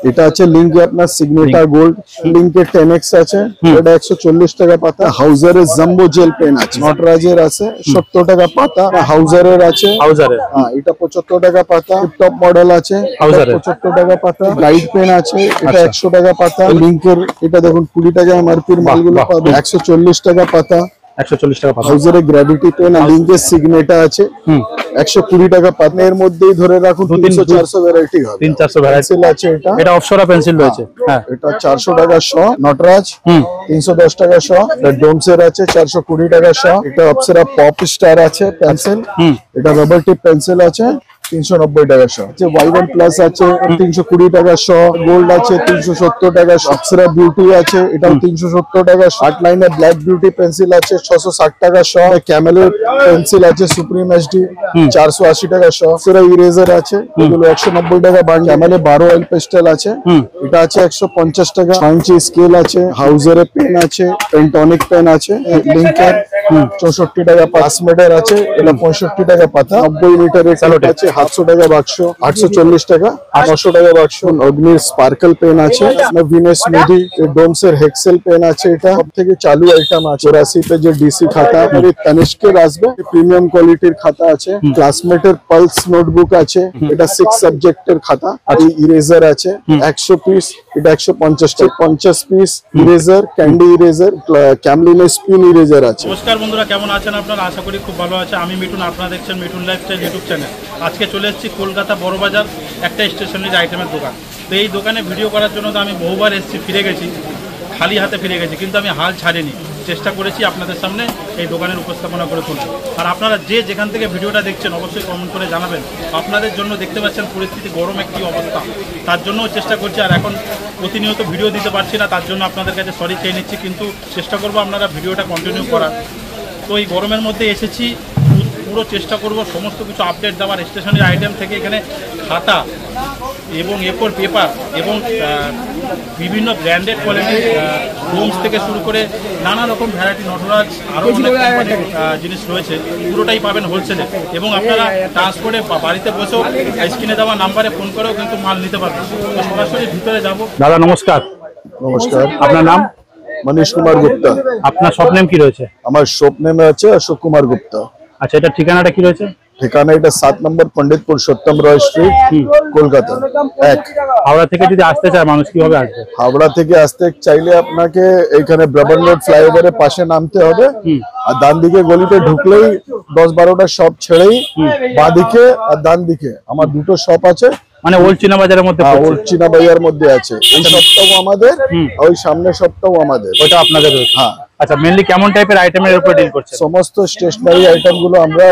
এটা আছে লিঙ্কে আপনার সিগনেচার গোল্ড লিঙ্কে 10x আছে, এটা 140 টাকা পাতা। হাউজারের জাম্বো জেল পেন আছে, নটরাজের আছে 70 টাকা পাতা। হাউজারের আছে, হ্যাঁ এটা 75 টাকা পাতা। টপ মডেল আছে 75 টাকা পাতা। গাইড পেন আছে, এটা 100 টাকা পাতা। লিঙ্কের এটা দেখুন 20 টাকা এমআরপির মালগুলো পাবে, 140 টাকা পাতা। 140 টাকা পাতা। হাউজারের গ্র্যাভিটি পেন আর লিঙ্কের সিগনেচার আছে 120 টাকা পাতা। এর মধ্যেই ধরে রাখুন 300-400 ভ্যারাইটি হবে, 300-400 ভ্যারাইটি আছে। এটা অপসরা পেন্সিল রয়েছে, হ্যাঁ এটা 400 টাকা শ। নটরাজ 310 টাকা শ। ডোমসের আছে 420 টাকা শ। এটা অপসরা পপ স্টার আছে পেন্সিল, এটা রাবার টিপ পেন্সিল আছে 390 টাকা শ। Y1 প্লাস আছে 320 টাকা শ। গোল্ড আছে 370 টাকা শ। অপসরা বিউটি আছে, এটাও 370 টাকা শ। আট লাইনের ব্ল্যাক বিউটি পেন্সিল আছে 660 টাকা শ। ক্যামেলের পেন্সিল আছে সুপ্রিম এইচডি 480 টাকা শ। অপসরা ইরেজার আছে, এগুলো 190 টাকা বান্ড। ক্যামেলে 12 অয়েল পেস্টেল আছে, এটা আছে 150 টাকা। 6 ইঞ্চি স্কেল আছে। হাউজারের পেন আছে, পেন্টনিক পেন আছে। লিঙ্কের 64 টাকা। পাসমেডের আছে, এটা 65 টাকা পাতা। 90 লিটারের স্যালোট আছে 700 টাকা বাক্স, 840 টাকা। 900 টাকা বাক্স। অগ্নির স্পার্কল পেন আছে। ভিনেস মেডি ডোমসের হেক্সেল পেন আছে, এটা সব থেকে চালু আইটেম আছে। 84 পেজের ডিসি খাতা। তানিষ্কের আসবে প্রিমিয়াম কোয়ালিটির খাতা আছে। ক্লাসমেটের পালস নোটবুক আছে, এটা 6 সাবজেক্টের খাতা। ইরেজার আছে 100 পিস, এটা 150 টাকা। 50 পিস ইরেজার, ক্যান্ডি ইরেজার, ক্যামলিনের স্পিন ইরেজার আছে। নমস্কার বন্ধুরা, কেমন আছেন আপনারা? আশা করি খুব ভালো আছে। আমি মিঠুন, আপনারা দেখছেন মিঠুন লাইফস্টাইল ইউটিউব চ্যানেল। আজকে চলে এসেছি কলকাতা বড়বাজার একটা স্টেশনারি আইটেমের দোকান। তো এই দোকানে ভিডিও করার জন্য তো আমি বহুবার এসেছি, ফিরে গেছি, খালি হাতে ফিরে গেছি, কিন্তু আমি হাল ছাড়িনি। চেষ্টা করেছি আপনাদের সামনে এই দোকানের উপস্থাপনা করে তুলতে। আর আপনারা যে যেখান থেকে ভিডিওটা দেখছেন অবশ্যই কমেন্ট করে জানাবেন। আপনাদের জন্য দেখতে পাচ্ছেন পরিস্থিতি, গরমে কী অবস্থা, তার জন্যও চেষ্টা করছি। আর এখন প্রতিনিয়ত ভিডিও দিতে পারছি না, তার জন্য আপনাদের কাছে সরি চেয়ে নিচ্ছি, কিন্তু চেষ্টা করব আপনারা ভিডিওটা কন্টিনিউ করার। তো এই গরমের মধ্যে এসেছি, পুরো চেষ্টা করব সমস্ত কিছু আপডেট দেওয়ার। স্টেশনারি আইটেম থেকে এখানে খাতা এবং এ4 পেপার এবং বিভিন্ন ব্র্যান্ডেড কোয়ালিটির ডোমস থেকে শুরু করে নানা রকম ভ্যারাইটি, নটরাজ আরও অনেক কোম্পানির জিনিস রয়েছে, পুরোটাই পাবেন হোলসেলে। এবং আপনারা ট্রান্সপোর্টে বাড়িতে বসেও স্ক্রিনে দেওয়া নাম্বারে ফোন করেও কিন্তু মাল নিতে পারবেন। তো সরাসরি ভিতরে যাব। দাদা নমস্কার। নমস্কার। আপনার নাম? মনীষ কুমার গুপ্তা। আপনার শপ নেম কি রয়েছে? আমার শপ নেমে আছে অশোক কুমার গুপ্তা। আচ্ছা, এটা ঠিকানাটা কি রয়েছে? ঠিকানা এটা 7 নম্বর পণ্ডিত পুরুষোত্তম রয় স্ট্রিট, কলকাতা 1। হাওড়া থেকে যদি আসতে চায় মানুষ কিভাবে আসবে? হাওড়া থেকে আসতে চাইলে আপনাকে এখানে ব্রাবন রোড ফ্লাইওভারের পাশে নামতে হবে, আর ডান দিকে গলিতে ঢুকলেই 10-12টা শপ ছেড়েই বাঁদিকে আর ডান দিকে আমার দুটো শপ আছে। মানে ওল্ড চীনা বাজারের মধ্যে? ওল্ড চীনা বাজারের মধ্যে আছে। এই শপটাও আমাদের, ওই সামনের শপটাও আমাদের। ওটা আপনাদের রয়েছে? হ্যাঁ। আচ্ছা, মেইনলি কেমন টাইপের আইটেমের উপর ডিল করছে? সমস্ত স্টেশনারি আইটেম গুলো আমরা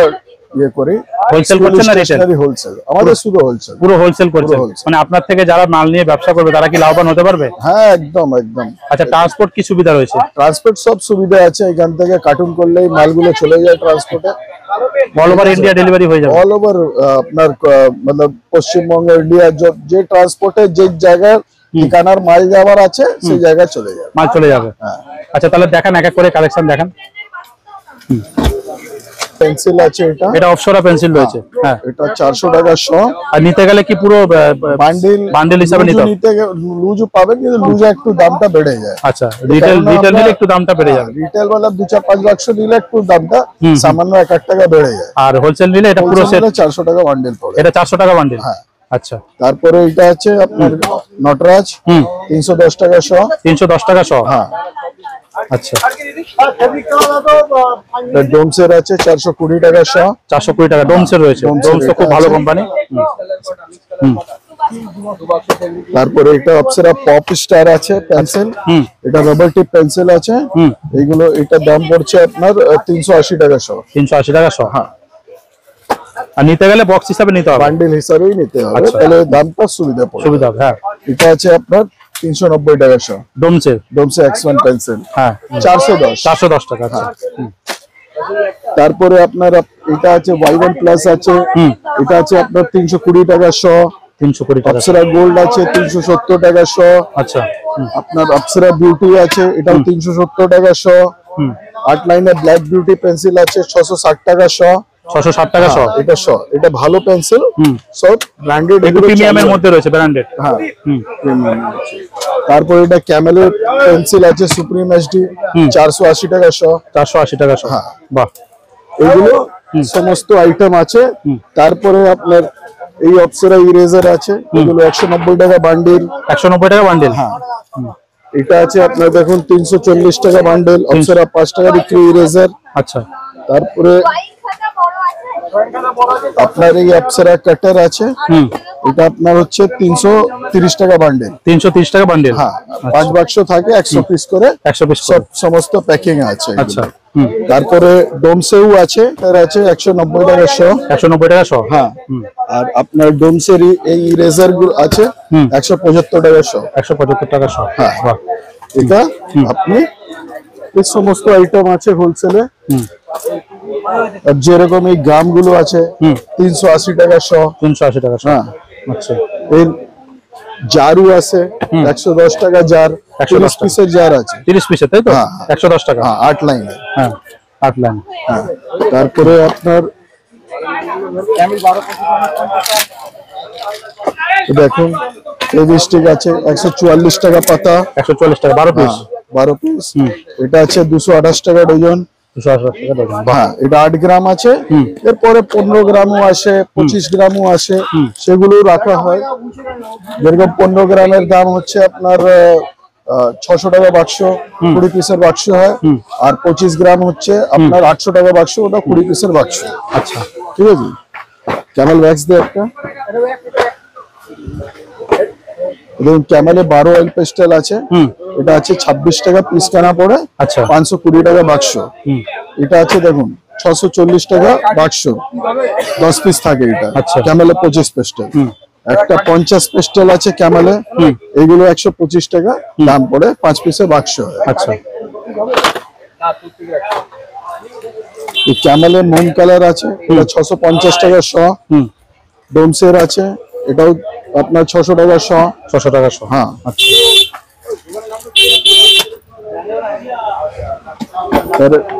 ইয়ে করি। হোলসেল করছেন না রিটেল? হোলসেল, আমাদের শুধু হোলসেল। পুরো হোলসেল করছেন? মানে আপনার থেকে যারা মাল নিয়ে ব্যবসা করবে তারা কি লাভবান হতে পারবে? হ্যাঁ, একদম একদম। আচ্ছা, ট্রান্সপোর্ট কি সুবিধা রয়েছে? ট্রান্সপোর্ট সব সুবিধা আছে। এখান থেকে কার্টুন করলেই মালগুলো চলে যায় ট্রান্সপোর্টে। অল ওভার ইন্ডিয়া ডেলিভারি হয়ে যাবে? অল ওভার আপনার मतलब পশ্চিমবঙ্গ, ইন্ডিয়া যে ট্রান্সপোর্টে যে জায়গায় ঠিকানার মাল যাওয়ার আছে সেই জায়গায় চলে যাবে, মাল চলে যাবে। আচ্ছা, তাহলে দেখান, এক এক করে কালেকশন দেখান। পেন্সিল আছে, এটা অপসরা পেন্সিল রয়েছে, হ্যাঁ এটা 400 টাকা শ। আর নিতে গেলে কি পুরো বান্ডেল হিসাবে নিতে লুজও পাবেন, কিন্তু লুজে একটু দামটা বেড়ে যায়। আচ্ছা, রিটেল নিলে একটু দামটা বেড়ে যাবে। রিটেল वाला 2-4-5 বাক্স নিলে একটু দামটা সামান্য 1 টাকা বেড়ে যায়। আর হোলসেল নিলে এটা পুরো সেট 400 টাকা বান্ডেল পড়ে। এটা 400 টাকা বান্ডেল? হ্যাঁ। আচ্ছা, তারপরে এটা আছে আপনার নটরাজ 310 টাকা শ। 310 টাকা শ? হ্যাঁ। আচ্ছা, ডোমসের আছে 420 টাকা শ। 420 টাকা ডোমসের রয়েছে? ডোমস তো খুব ভালো কোম্পানি। তারপরে এটা অপসরা পপ স্টার আছে পেন্সিল, এটা রাবার টিপ পেন্সিল আছে। এইগুলো এটা দাম পড়ছে আপনার 380 টাকা শ। 380 টাকা শ? হ্যাঁ। আর নিতে গেলে বক্স হিসাবে নিতে হবে? বান্ডেল হিসাবেই নিতে হবে, তাহলে দামটা সুবিধা হবে। হ্যাঁ। এটা আছে আপনার 390 টাকা শ। ডোমসে X1 পেন্সিল, হ্যাঁ 410 টাকা। আচ্ছা। তারপরে আপনার এটা আছে Y1 প্লাস আছে, এটা আছে আপনার 320 টাকা শ। 320 টাকা। অপসরা গোল্ড আছে 370 টাকা শ। আচ্ছা। আপনার অপসরা বিউটি আছে, এটাও 370 টাকা শ। আট লাইনের ব্ল্যাক বিউটি পেন্সিল আছে 660 টাকা শ। 660 টাকা সহ। এটা সহ, এটা ভালো পেন্সিল, সব ব্র্যান্ডেড, একটু প্রিমিয়ামের মধ্যে রয়েছে, ব্র্যান্ডেড। হ্যাঁ প্রিমিয়াম আছে। তারপর এটা ক্যামেলের পেন্সিল আছে সুপ্রিম এইচডি, 480 টাকা সহ। 480 টাকা সহ। হ্যাঁ বাহ, এগুলো সমস্ত আইটেম আছে। তারপরে আপনার এই অপসরা ইরেজার আছে, এগুলো 190 টাকা বান্ডিল। 190 টাকা বান্ডেল। হ্যাঁ এটা আছে আপনার দেখুন 340 টাকা বান্ডেল, অপসরা 5 টাকা বিক্রি ইরেজার। আচ্ছা, তারপরে আপনার এই অপসরা কাটার আছে, এটা আপনার হচ্ছে 330 টাকা বান্ডেল। 330 টাকা বান্ডেল। হ্যাঁ 5 বাক্স থাকে, 100 পিস করে, 100 পিস। সব সমস্ত প্যাকিং আছে এগুলো। আচ্ছা, তারপরে ডোমসেও আছে, তার আছে 190 টাকা সহ। 190 টাকা সহ। হ্যাঁ আর আপনার ডোমসের এই ইরেজার গুলো আছে 175 টাকা সহ। 175 টাকা সহ। হ্যাঁ বাহ, এটা আপনি এই সমস্ত আইটেম আছে হোলসেলে। আর যেরকম এই গাম গুলো আছে 380 টাকা সহ। 380 টাকা সহ। হ্যাঁ আচ্ছা, এর জারু আছে 110 টাকা জার, 110 30 পিসের জার আছে। 30 পিসের, তাই তো? হ্যাঁ। 110 টাকা। হ্যাঁ 8 লাইন। হ্যাঁ, 8 লাইন। হ্যাঁ তারপরে আপনার দেখুন ফেভিস্টিক আছে 144 টাকা পাতা। 140 টাকা 12 পিস। 12 পিস। এটা আছে 228 টাকা ডজন। 280 টাকা ডজন। হ্যাঁ এটা 8 গ্রাম আছে। এরপরে 15 গ্রামও আসে, 25 গ্রামও আসে, সেগুলো রাখা হয়। যেরকম 15 গ্রামের দাম হচ্ছে আপনার 600 টাকা বাক্স, 20 পিসের বাক্স হয়। আর 25 গ্রাম হচ্ছে আপনার 800 টাকা বাক্স, ওটা 20 পিসের বাক্স। আচ্ছা, ঠিক আছে। ক্যামেল ওয়্যাক্স দিয়ে একটা দেখুন, ক্যামেলে 12 অয়েল পেস্টেল আছে, এটা আছে 26 টাকা পিস কেনা পড়ে। আচ্ছা, 520 টাকা বাক্স। এটা আছে দেখুন 640 টাকা বাক্স, 10 পিস থাকে এটা। আচ্ছা। ক্যামেলে 25 পেস্টেল। একটা 50 পেস্টেল আছে ক্যামেলে, এগুলো 125 টাকা দাম পড়ে, 5 পিসের বাক্স হয়। আচ্ছা, এই ক্যামেলে মুন কালার আছে, এটা 650 টাকা সহ। ডোমসের আছে, এটাও আপনার 600 টাকা সহ। 600 টাকা সহ। হ্যাঁ আচ্ছা,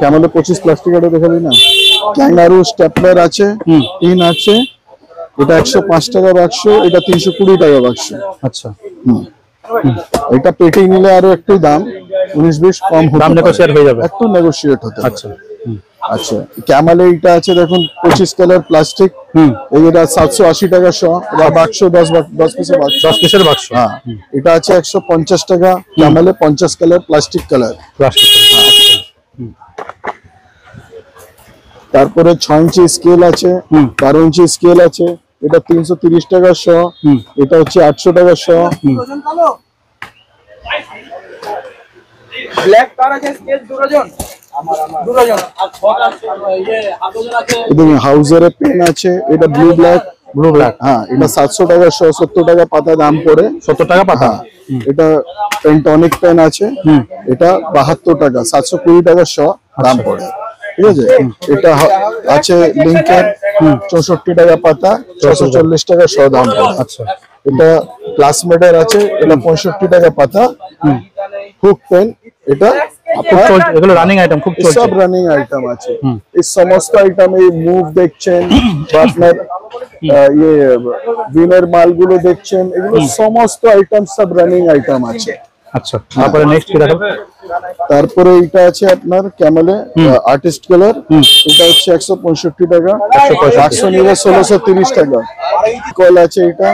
ক্যামেলে 25 প্লাস্টিক এটা দেখে দিই না। ক্যাঙ্গারু স্টেপলার আছে, পিন আছে, এটা 105 টাকা বাক্স, এটা 320 টাকা বাক্স। আচ্ছা, এটা পেটি নিলে আরো একটু দাম 19-20 কম হবে, দাম নেগোশিয়েট হয়ে যাবে। একটু নেগোশিয়েট হতে পারে। আচ্ছা, আচ্ছা ক্যামেলে এটা আছে দেখুন 25 কালার প্লাস্টিক, এটা 780 টাকা সহ। এটা বাক্স 10 পিসের বাক্স। 10 পিসের বাক্স। হ্যাঁ এটা আছে 150 টাকা ক্যামেলে, 50 কালার প্লাস্টিক কালার। প্লাস্টিক। তারপরে 6 ইঞ্চি স্কেল আছে, 12 ইঞ্চি স্কেল আছে, এটা 330 টাকা সহ। এটা হচ্ছে 800 টাকা সহ। ব্ল্যাক কার আছে স্কেচ দুজন আর ছটা ইয়ে হাতজন আছে। দেখুন হাউজারের পেন আছে, এটা ব্লু ব্ল্যাক। হ্যাঁ এটা 700 টাকা সহ, 70 টাকা পাতা দাম পড়ে। 70 টাকা পাতা। এটা পেন্টনিক পেন আছে, এটা 72 টাকা, 720 টাকা সহ দাম পড়ে। ঠিক আছে। এটা আছে লিঙ্কের 64 টাকা পাতা, 640 টাকা সহ দাম পড়ে। আচ্ছা, এটা ক্লাসমেটের আছে, এটা 65 টাকা পাতা। হুক পেন, এটা খুব চলছে, এগুলো রানিং আইটেম, খুব চলছে। সব রানিং আইটেম আছে। এই সমস্ত আইটেম, এই মুভ দেখছেন বা আপনার ইয়ে উইনের মালগুলো দেখছেন, এগুলো সমস্ত আইটেম সব রানিং আইটেম আছে। আচ্ছা, তারপরে নেক্সট কি দেখাবো? তারপরে এটা আছে আপনার ক্যামেলে আর্টিস্ট কালার, এটা হচ্ছে 165 টাকা, 100 নিলে 1630 টাকা। কল আছে এটা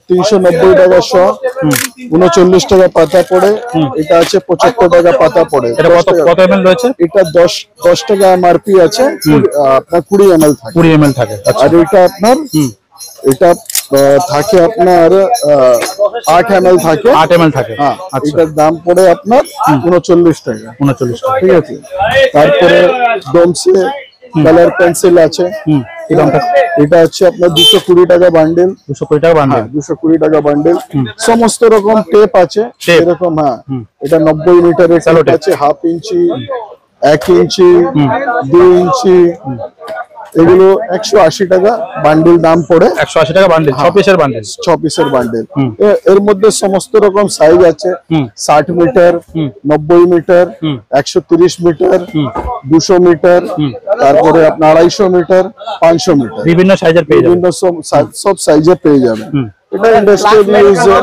390 টাকা সহ, 39 টাকা পাতা পড়ে। এটা আছে 75 টাকা পাতা পড়ে। এটা কত ml রয়েছে? এটা 10 টাকা এমআরপি আছে, আপনার 20 ml থাকে। 20 ml থাকে। আর এটা আপনার এটা থাকে আপনার 8 ml থাকে। 8 ml থাকে। হ্যাঁ আচ্ছা, এটার দাম পড়ে আপনার 39 টাকা। 39 টাকা। ঠিক আছে। তারপরে ডোমসে কালার পেন্সিল আছে, এটা হচ্ছে আপনার 220 টাকা বান্ডেল। 220 টাকা বান্ডেল। 220 টাকা বান্ডেল। সমস্ত রকম টেপ আছে এরকম। হ্যাঁ এটা 90 মিটারের টেপ আছে, হাফ ইঞ্চি, 1 ইঞ্চি, 2 ইঞ্চি, এগুলো 180 টাকা বান্ডিল দাম পড়ে। 180 টাকা বান্ডেল, 6 পিসের বান্ডেল। 6 পিসের বান্ডেল। এর মধ্যে সমস্ত রকম সাইজ আছে, 60 মিটার, 90 মিটার, 130 মিটার, 200 মিটার, তারপরে আপনার 250 মিটার, 500 মিটার, বিভিন্ন সাইজের পেয়ে যাবেন। বিভিন্ন सब साइजें पेज जावे। এটা इंडस्ट्रियल यूज है।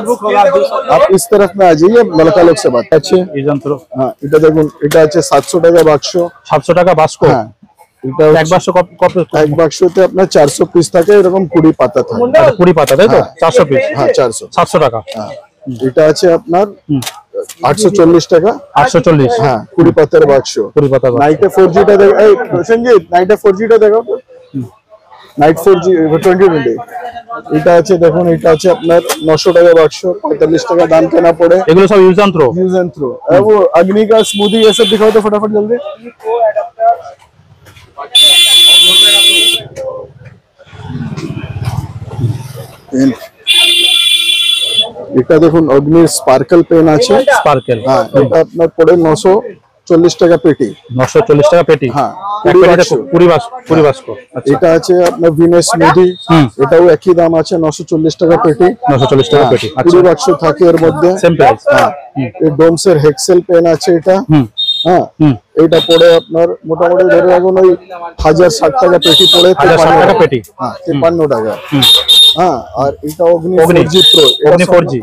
आप इस तरफ में आ जाइए, मलका लोग से बात আছে। এই যন্ত্র, হ্যাঁ, এটা দেখুন, এটা আছে 700 টাকা বাক্স। 700 টাকা বাস্কো। হ্যাঁ, এটা এক বাক্স কত? এক বাক্সতে আপনার 400 পিস থাকে, এরকম 20 পাতা থাকে। 20 পাতা, তাই তো? 400 পিস। হ্যাঁ, 400। 700 টাকা। হ্যাঁ, এটা আছে আপনার 840 টাকা। 840। হ্যাঁ, 20 পাতার বাক্স। 20 পাতা বাক্স। নাইটে 4G টা দেখো, এই সঞ্জিত, নাইটে 4G টা দেখো তো। নাইট 4G 2020 এটা আছে, দেখুন, এটা আছে আপনার 900 টাকা বাক্স, 45 টাকা দাম কেনা পড়ে। এগুলো সব ইউজ যন্ত্র। Use and throw. वो अग्नि का स्मूदी ये सब दिखाओ तो फटाफट जल्दी। এটা দেখুন, অগ্নি স্পার্কল পেন আছে। স্পার্কেল। হ্যাঁ, এটা আপনার পড়ে 940 টাকা পেটি। 940 টাকা পেটি। হ্যাঁ, এক পেটিতে 20 বাস্কো। আচ্ছা, এটা আছে আপনার ভিনেস স্মুদি, এটাও একই দাম আছে, 940 টাকা পেটি। 940 টাকা পেটি। আচ্ছা, 20 বাক্স থাকে এর মধ্যে। Same price. হ্যাঁ, এই ডোমসের হেক্সেল পেন আছে এটা। হ্যাঁ, এটা পড়ে আপনার মোটামুটি ধরে রাখুন ওই 1060 টাকা পেটি পড়ে। 1060 টাকা পেটি। হ্যাঁ, 53 টাকা। হ্যাঁ, আর এটা অগ্নি অগ্নি 4G প্রো, অগ্নি 4G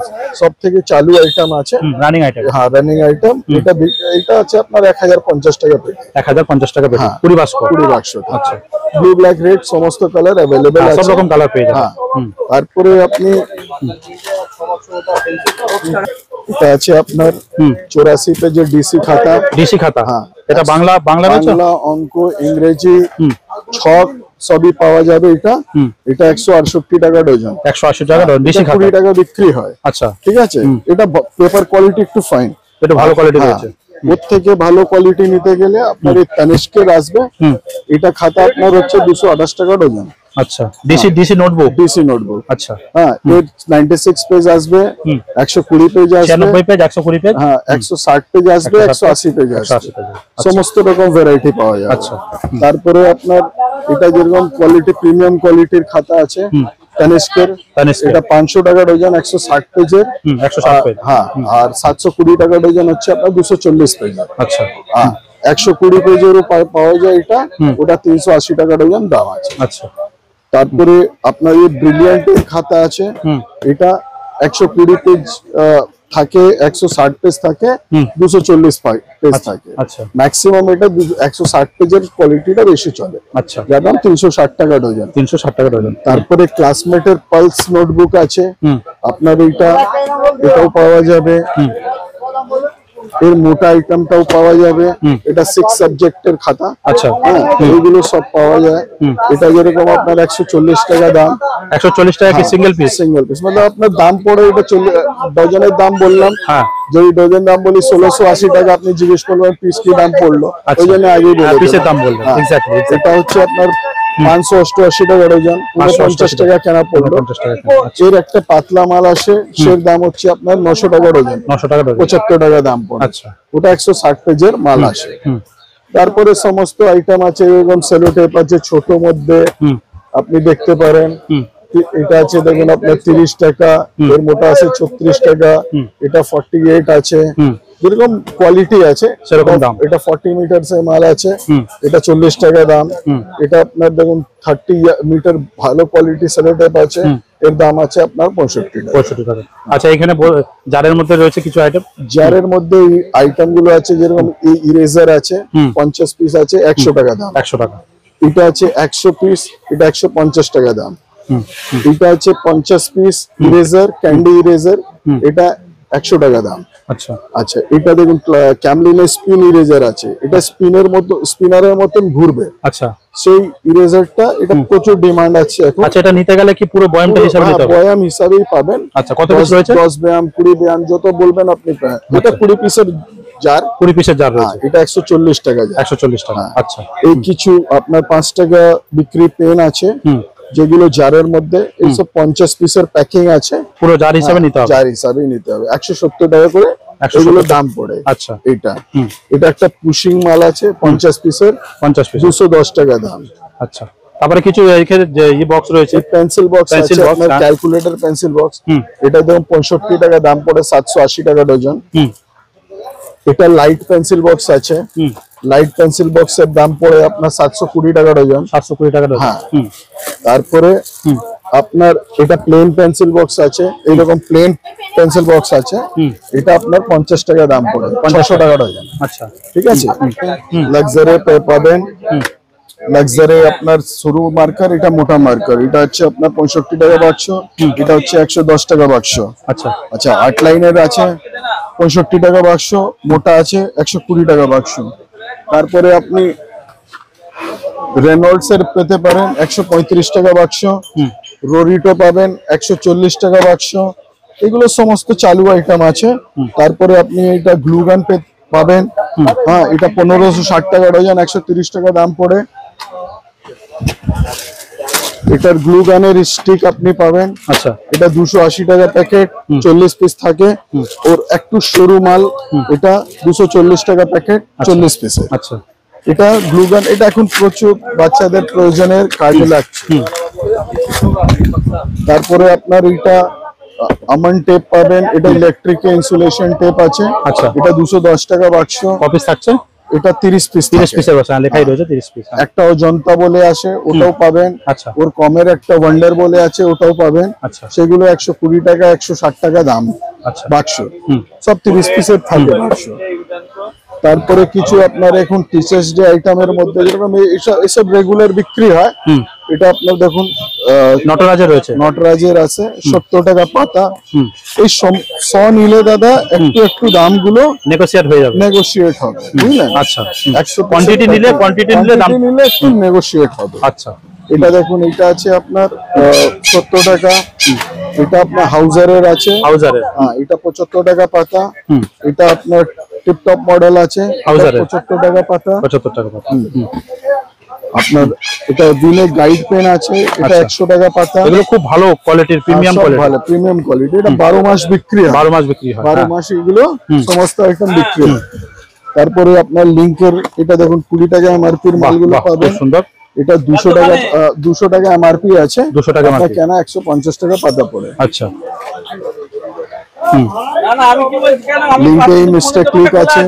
সব থেকে চালু আইটেম আছে। Running item. হ্যাঁ, রানিং আইটেম। এটা আছে আপনার 1050 টাকা পেটি। 1050 টাকা পেটি। 20 বাস্কো। 20 বাক্স। আচ্ছা, ব্লু, ব্ল্যাক, রেড সমস্ত কালার अवेलेबल আছে। সব রকম কালার পেয়ে যাবেন। হ্যাঁ, তারপরে আপনি এটা আছে আপনার 84 পেজের ডিসি খাতা। ডিসি খাতা। হ্যাঁ, এটা বাংলা রয়েছে? বাংলা, অঙ্ক, ইংরেজি, ছক সবই পাওয়া যাবে। এটা 168 টাকা ডজন। 180 টাকা ডজন ডিসি খাতা। 20 টাকা বিক্রি হয়। আচ্ছা, ঠিক আছে। এটা পেপার কোয়ালিটি একটু ফাইন, এটা ভালো কোয়ালিটি রয়েছে। ওর থেকে ভালো কোয়ালিটি নিতে গেলে আপনার এই তানিষ্কের আসবে। এটা খাতা আপনার হচ্ছে 228 টাকা ডজন। আচ্ছা, ডিসি নোটবুক। DC notebook. আচ্ছা, হ্যাঁ, এর 96 পেজ আসবে, 120 পেজ আসবে, 96 পেজ, 120 পেজ। হ্যাঁ, 160 পেজ আসবে, 180 পেজ আসবে। সমস্ত রকম ভ্যারাইটি পাওয়া যাবে। আচ্ছা, তারপরে আপনার এটা যেরকম কোয়ালিটি, প্রিমিয়াম কোয়ালিটির খাতা আছে তানিষ্কের। এটা 500 টাকা ডজন, 160 পেজের। 160 পেজ। হ্যাঁ, আর 720 টাকা ডজন হচ্ছে আপনার 240 পেজ। আচ্ছা, হ্যাঁ, 120 পেজেরও পাওয়া যায় এটা। ওটা 380 টাকা ডজন দাম আছে। আচ্ছা, তারপরে আপনার এই ব্রিলিয়ান্টের খাতা আছে। এটা 120 পেজ থাকে, 160 পেজ থাকে, 240 পেজ থাকে। আচ্ছা, ম্যাক্সিমাম এটা 160 পেজের কোয়ালিটিটা বেশি চলে। আচ্ছা, যার দাম 360 টাকা ডজন। 360 টাকা ডজন। তারপরে ক্লাসমেটের পালস নোটবুক আছে আপনার, এটাও পাওয়া যাবে। এর মোটা আইটেমটাও পাওয়া যাবে। এটা 6 সাবজেক্টের খাতা। আচ্ছা, এগুলো সব পাওয়া যায়। এটা যেরকম আপনার 140 টাকা দাম। 140 টাকা কি সিঙ্গেল পিস? সিঙ্গেল পিস, মানে আপনার দাম পড়ে এটা ডজনের দাম বললাম। হ্যাঁ, যদি ডজন দাম বলি 1680 টাকা, আপনি জিজ্ঞেস করবেন পিস কি দাম পড়লো, ওই জন্য আগেই বলে পিসের দাম বললেন। হ্যাঁ, এক্স্যাক্টলি। এটা হচ্ছে আপনার 588 টাকা ডজন, 50 টাকা কেনা পড়লো। 50 টাকা। এর একটা পাতলা মাল আসে, সের দাম হচ্ছে আপনার 900 টাকা ডজন, 900 টাকা ডজন। 75 টাকা দাম পড়ে। আচ্ছা, ওটা 160 পেজের মাল আসে। তারপরে সমস্ত আইটেম আছে, এরকম সেলো টেপ আছে ছোট মধ্যে, আপনি দেখতে পারেন। এটা আছে দেখুন আপনার 30 টাকা, এর মোটা আছে 36 টাকা, এটা 48 আছে। যেরকম কোয়ালিটি আছে সেরকম দাম। এটা 40 মিটার এর মাল আছে, এটা 40 টাকা দাম। এটা আপনার দেখুন 30 মিটার ভালো কোয়ালিটি সেলো টেপ আছে, এর দাম আছে আপনার 65 টাকা। আচ্ছা, এখানে জারের মধ্যে রয়েছে কিছু আইটেম। জারের মধ্যে আইটেম গুলো আছে, যেরকম এই ইরেজার আছে 50 পিস আছে, 100 টাকা দাম। 100 টাকা। এটা আছে 100 পিস, এটা 150 টাকা দাম। এটা আছে 50 পিস ইরেজার, ক্যান্ডি ইরেজার, এটা 100 টাকা দাম। আচ্ছা, আচ্ছা, এটা দেখুন ক্যামলিনের স্পিন ইরেজার আছে, এটা স্পিনারের মতন ঘুরবে। আচ্ছা, সেই ইরেজারটা, এটা প্রচুর ডিমান্ড আছে এখন। আচ্ছা, এটা নিতে গেলে কি পুরো বয়ামটা হিসাবে নিতে হবে? বয়াম হিসাবেই পাবেন। আচ্ছা, কত পিস রয়েছে? 10 বয়াম, 20 বয়াম, যত বলবেন আপনি পাবেন। এটা 20 পিসের জার, 20 পিসের জার রয়েছে। এটা 140 টাকা জার। 140 টাকা। আচ্ছা, এই কিছু আপনার 5 টাকা বিক্রি পেন আছে, যেগুলো জারের মধ্যে। এইসব 50 পিসের প্যাকিং আছে, পুরো জার হিসাবে নিতে হবে। জার হিসাবেই নিতে হবে, 170 টাকা করে এগুলো দাম পড়ে। আচ্ছা, এটা একটা পুশিং মাল আছে 50 পিসের, 50 পিস, 210 টাকা দাম। আচ্ছা, তারপরে কিছু এখানে যে এই বক্স রয়েছে, পেন্সিল বক্স আছে, Pencil box, আপনার হ্যাঁ। Calculator pencil box. হুম। এটা দেখুন 65 টাকা দাম পড়ে, 780 টাকা ডজন। হুম এটা লাইট পেন্সিল বক্স আছে, হুম লাইট পেন্সিল বক্সের দাম পড়ে আপনার 720 টাকা ডজন। 720 টাকা ডজন। হ্যাঁ। হুম তারপরে আপনার এটা প্লেন পেন্সিল বক্স আছে, এইরকম প্লেন পেন্সিল বক্স আছে, হুম। এটা আপনার 50 টাকা দাম পড়ে, 600 টাকা ডজন। আচ্ছা। ঠিক আছে। লাক্সারি পাবেন, লাক্সারি আপনার সরু মার্কার, এটা মোটা মার্কার, এটা হচ্ছে আপনার 65 টাকা বাক্স, এটা হচ্ছে 110 টাকা বাক্স। আচ্ছা আচ্ছা, 8 লাইনের আছে 65 টাকা বাক্স, মোটা আছে 120 টাকা বাক্স। তারপরে আপনি রেনল্ডস এর পেতে পারেন 135 টাকা বাক্স, রোরিটো পাবেন 140 টাকা বাক্স। এগুলো সমস্ত চালু আইটেম আছে। তারপরে আপনি এটা গ্লুগান পাবেন, হ্যাঁ, এটা 1560 টাকা ডজন, 130 টাকা দাম পড়ে। এটার গ্লু গানের স্টিক আপনি পাবেন, আচ্ছা এটা 280 টাকা প্যাকেট, 40 পিস থাকে। ওর একটু সরু মাল, এটা 240 টাকা প্যাকেট, 40 পিসের। আচ্ছা এটা গ্লু গান, এটা এখন প্রচুর বাচ্চাদের প্রয়োজনের কাজে লাগছে। তারপরে আপনার এটা আমন টেপ পাবেন, এটা ইলেকট্রিক ইনসুলেশন টেপ আছে। আচ্ছা। এটা 210 টাকা বাক্স, কপিস থাকছে, এটা 30 পিস। 30 পিসের বক্স লেখাই রয়েছে 30 পিস। একটা অজন্তা বলে আসে, ওটাও পাবেন। আচ্ছা ওর কমের একটা ওয়ান্ডার বলে আছে, ওটাও পাবেন। আচ্ছা সেগুলো 120 টাকা, 160 টাকা দাম আচ্ছা বাক্স। হুম সব 30 পিসের থাকে বাক্স। তারপরে কিছু আপনার এখন টিচার্স ডে আইটেমের মধ্যে যেরকম এসব রেগুলার বিক্রি হয়, হুম এটা আপনার দেখুন নটরাজের রয়েছে। নটরাজের আছে 70 টাকা পাতা। হুম এই 100 নিলে দাদা একটু একটু দামগুলো নেগোশিয়েট হয়ে যাবে। নেগোশিয়েট হবে, বুঝলেন? আচ্ছা 100 কোয়ান্টিটি নিলে দাম নিলে একটু নেগোশিয়েট হবে। আচ্ছা এটা দেখুন, এটা আছে আপনার 70 টাকা। এটা আপনার হাউজারের আছে, হাউজারের হ্যাঁ, এটা 75 টাকা পাতা। হুম এটা আপনার টিপটপ মডেল আছে, হাউজারের। 75 টাকা পাতা। 75 টাকা পাতা। আপনার এটা দিনে গাইড পেন আছে, এটা আচ্ছা। 100 টাকা পাতা। এগুলো খুব ভালো কোয়ালিটির, প্রিমিয়াম সব কোয়ালিটি, ভালো প্রিমিয়াম কোয়ালিটি। এটা 12 মাস বিক্রি হয়, 12 মাস বিক্রি হয়। 12 হ্যাঁ। মাস এগুলো সমস্ত আইটেম বিক্রি হয়। তারপরে আপনার লিঙ্কের, এটা দেখুন 20 টাকা এমআরপির বাহ, মালগুলো বাহ, খুব পাবেন। সুন্দর। এটা 200 টাকা, 200 টাকা এমআরপি আছে, 200 টাকা আপনার MRP কেনা 150 টাকা পাতা পড়ে। আচ্ছা না না আমি কি বলছি কেন আমি লিঙ্কে মিস্টার ক্লিক আছে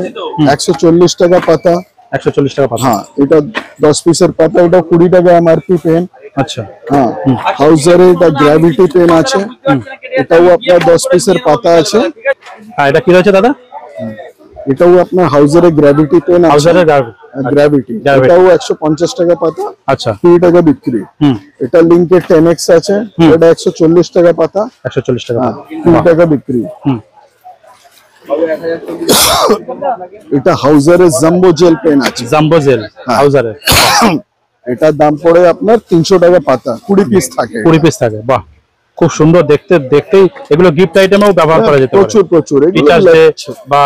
140 টাকা পাতা। 140 টাকা পাতা। হ্যাঁ, এটা 10 পিসের পাতা, এটা 20 টাকা এমআরপি পেন। আচ্ছা হ্যাঁ, হাউজারে এটা গ্র্যাভিটি পেন আছে, এটাও আপনার 10 পিসের পাতা আছে। হ্যাঁ এটা কি রয়েছে দাদা? এটাও আপনার হাউজারে গ্র্যাভিটি পেন আছে, হাউজারের গ্র্যাভিটি, Gravity। এটাও 150 টাকা পাতা, আচ্ছা 20 টাকা বিক্রি। হুম এটা লিঙ্কে 10x আছে, এটা 140 টাকা পাতা, 140 টাকা হ্যাঁ, পাতা। 20 টাকা বিক্রি। হুম এটা হাউজারে জাম্বো জেল পেন আছে, জাম্বো জেল হাউজারের, এটার দাম পড়ে আপনার 300 টাকা পাতা, 20 পিস থাকে। 20 পিস থাকে। বাহ, খুব সুন্দর দেখতে, দেখতেই এগুলো গিফট আইটেমেও ব্যবহার করা যেতে পারে। প্রচুর প্রচুর এগুলো টিচার্স ডে লাগছে। বা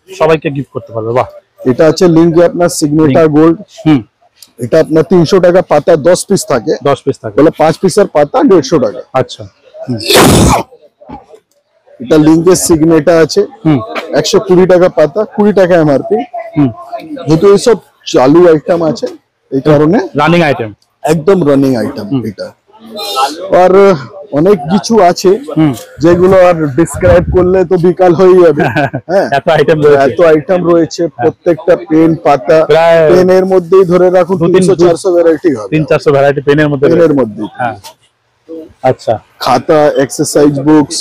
সবাইকে গিফট করতে পারবে। বাহ। এটা আছে লিঙ্কে আপনার সিগনেচার গোল্ড, হুম এটা আপনার 300 টাকা পাতা, 10 পিস থাকে, 10 পিস থাকে। বলে 5 পিসের পাতা 150 টাকা। আচ্ছা এটা লিঙ্কের সিগনেটা আছে, 120 টাকা পাতা, 20 টাকা এমআরপি। হুম যেহেতু এইসব চালু আইটেম আছে, এই কারণে রানিং আইটেম। একদম রানিং আইটেম এটা। আর অনেক কিছু আছে যেগুলো আর ডিসক্রাইব করলে তো বিকাল হয়ে যাবে। হ্যাঁ, এত আইটেম রয়েছে। এত আইটেম রয়েছে, প্রত্যেকটা পেন পাতা, প্রায় পেনের মধ্যেই ধরে রাখুন 300-400 ভ্যারাইটি হবে 300-400 ভ্যারাইটি পেনের মধ্যে পেনের রয়েছে। মধ্যে। হ্যাঁ আচ্ছা খাতা, এক্সারসাইজ বুকস,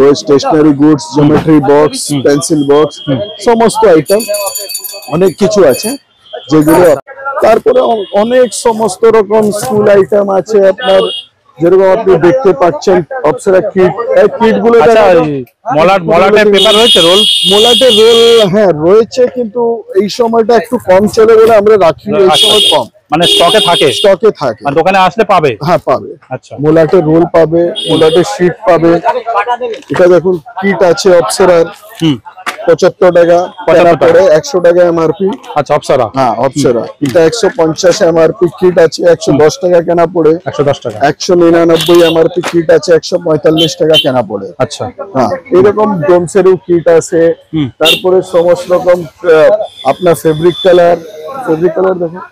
ওই stationery goods, geometry box, pencil box, সমস্ত আইটেম অনেক কিছু আছে যেগুলো। তারপরে অনেক সমস্ত রকম স্কুল আইটেম আছে আপনার, যেরকম আপনি দেখতে পাচ্ছেন অপসরা কিট, এই কিট গুলো আচ্ছা মলাটে পেপার রয়েছে, রোল মোলাটে রোল, হ্যাঁ রয়েছে, কিন্তু এই সময়টা একটু কম চলে বলে আমরা রাখি, এই সময় কম মানে স্টকে থাকে, স্টকে থাকে। মানে দোকানে আসলে পাবে। হ্যাঁ পাবে, আচ্ছা মোলাটে রোল পাবে, মোলাটে শিট পাবে। এটা দেখুন কিট আছে অপসরার, 75 টাকা কেনা পড়ে, 100 টাকা এমআরপি। আচ্ছা অপসরা, হ্যাঁ অপসরা, এটা 150 এমআরপি কিট আছে, 110 টাকা কেনা পড়ে। 110 টাকা। 199 এমআরপি কিট আছে, 145 টাকা কেনা পড়ে। আচ্ছা হ্যাঁ, এরকম ডোমসেরও কিট আছে। তারপরে সমস্ত রকম আপনার ফেব্রিক কালার দেখুন,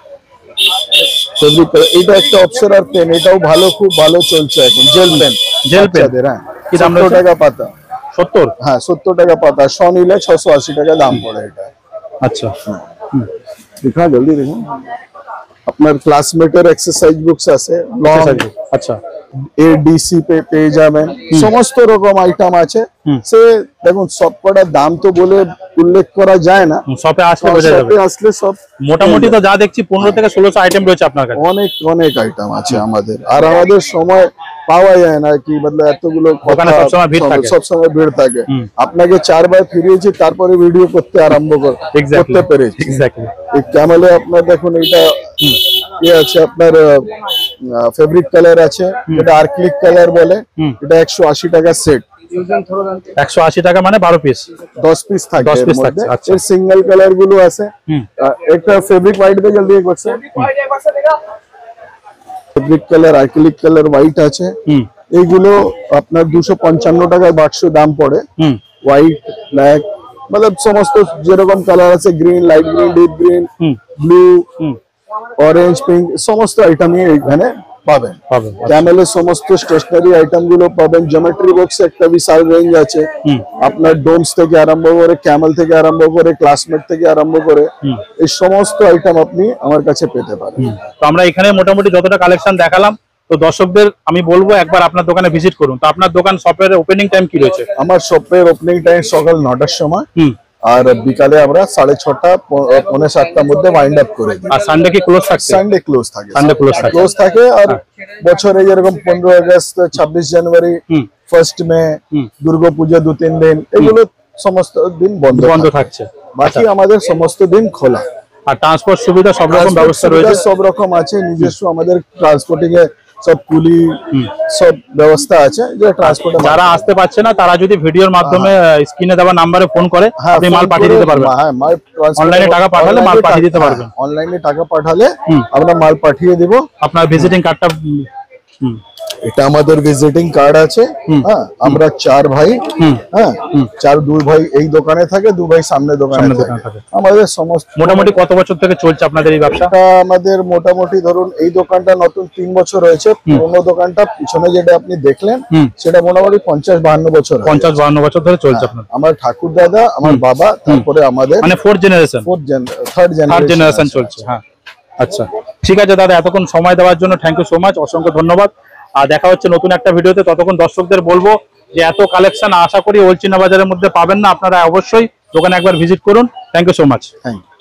ফেব্রিক এটা একটা অপসরার পেন, এটাও ভালো, খুব ভালো চলছে এখন, জেল পেন। জেল পেন হ্যাঁ, কি দাম 70 রয়েছে? টাকা পাতা। 70? হ্যাঁ 70 টাকা পাতা, 100 নিলে 680 টাকা দাম পড়ে এটা। আচ্ছা, দিখা জলদি দেখুন, আপনার ক্লাসমেটের এক্সারসাইজ বুকস আছে, লং আচ্ছা এডিসি পেয়ে যাবেন, সমস্ত রকম আইটেম আছে। সে দেখুন সবকটার দাম তো বলে উল্লেখ করা যায় না, শপে আসলে বোঝা যাবে। শপে আসলে সব মোটামুটি তো যা দেখছি 15 থেকে 1600 আইটেম রয়েছে আপনার কাছে। অনেক অনেক আইটেম আছে আমাদের, আর আমাদের সময় পাওয়া যায় না কি, মানে এতগুলো দোকানে সবসময় ভিড় থাকে। সবসময় ভিড় থাকে। আপনাকে 4 বার ফিরিয়েছি, তারপরে ভিডিও করতে আরম্ভ করতে পেরেছি। এক্স্যাক্টলি। এই ক্যামেলে আপনার দেখুন এটা আছে, আপনার ফেব্রিক কালার আছে, এটা আর্ক্লিক কালার বলে, এটা 180 টাকা সেট। 180 টাকা মানে 12 পিস, 10 পিস থাকে 10 এর পিস মধ্যে। থাকে, আচ্ছা। এর সিঙ্গেল কালার গুলো আছে। একটা ফেব্রিক হোয়াইট দে জলদি এক box, fabric colour, acrylic colour white আছে। এইগুলো আপনার 255 টাকায় বাক্স দাম পড়ে। হোয়াইট, ব্ল্যাক, মানে সমস্ত যেরকম কালার আছে, green, light green, deep green, blue, orange, pink, সমস্ত আইটেমই এখানে পাবেন। ক্যামেলের সমস্ত স্টেশনারি আইটেম গুলো পাবেন। জিওমেট্রি বক্স একটা বিশাল রেঞ্জ আছে, আপনার ডোমস থেকে আরম্ভ করে, ক্যামেল থেকে আরম্ভ করে, ক্লাসমেট থেকে আরম্ভ করে, এই সমস্ত আইটেম আপনি আমার কাছে পেতে পারেন। তো আমরা এখানে মোটামুটি যতটা কালেকশন দেখালাম, তো দর্শকদের আমি বলবো একবার আপনার দোকানে ভিজিট করুন। তো আপনার দোকান শপের ওপেনিং টাইম কি রয়েছে? আমার শপের ওপেনিং টাইম সকাল 9টার সময়, আর বিকালে আমরা 6:30 পৌনে 7টার মধ্যে ওয়াইন্ড আপ করে দিই। আর সানডে কি ক্লোজ থাকে? সানডে ক্লোজ থাকে, সানডে ক্লোজ থাকে। আর বছরে যেরকম 15 আগস্ট, 26 জানুয়ারি, 1 মে, দুর্গা পূজা 2-3 দিন, এগুলো সমস্ত দিন বন্ধ থাকছে। বাকি আমাদের সমস্ত দিন খোলা। আর ট্রান্সপোর্ট সুবিধা সব রকম ব্যবস্থা রয়েছে? সব রকম আছে, নিজস্ব আমাদের ট্রান্সপোর্টিং এ সব কুলি সব ব্যবস্থা আছে। যে ট্রান্সপোর্ট যারা আসতে পারছে না, তারা যদি ভিডিওর মাধ্যমে স্ক্রিনে দেওয়া নম্বরে ফোন করে, আপনি মাল পাঠিয়ে দিতে পারবেন। হ্যাঁ, মাল অনলাইনে টাকা পাঠালে মাল পাঠিয়ে দিতে পারবেন। অনলাইনে টাকা পাঠালে আমরা মাল পাঠিয়ে দিব। আপনার ভিজিটিং কার্ডটা, এটা আমাদের ভিজিটিং কার্ড আছে। হ্যাঁ, আমরা 4 ভাই, হ্যাঁ 2 ভাই এই দোকানে থাকে, 2 ভাই সামনে দোকানে থাকে। আমাদের সমস্ত মোটামুটি কত বছর থেকে চলছে আপনাদের এই ব্যবসা? আমাদের মোটামুটি ধরুন এই দোকানটা নতুন 3 বছর হয়েছে। পুরোনো দোকানটা পিছনে যেটা আপনি দেখলেন, সেটা মোটামুটি 50-52 বছর, 50-52 বছর ধরে চলছে আপনার। আমার ঠাকুর দাদা, আমার বাবা, তারপরে আমাদের মানে 4th জেনারেশন, থার্ড জেনারেশন চলছে। হ্যাঁ, আচ্ছা, ঠিক আছে দাদা, এতক্ষণ সময় দেওয়ার জন্য থ্যাংক ইউ সো মাচ, অসংখ্য ধন্যবাদ। আর দেখা হচ্ছে নতুন একটা ভিডিওতে। ততক্ষণ দর্শকদের বলবো যে এত কালেকশন আশা করি ওলচিনা বাজারের মধ্যে পাবেন না, আপনারা অবশ্যই দোকানে একবার ভিজিট করুন। Thank you so much. Thank you.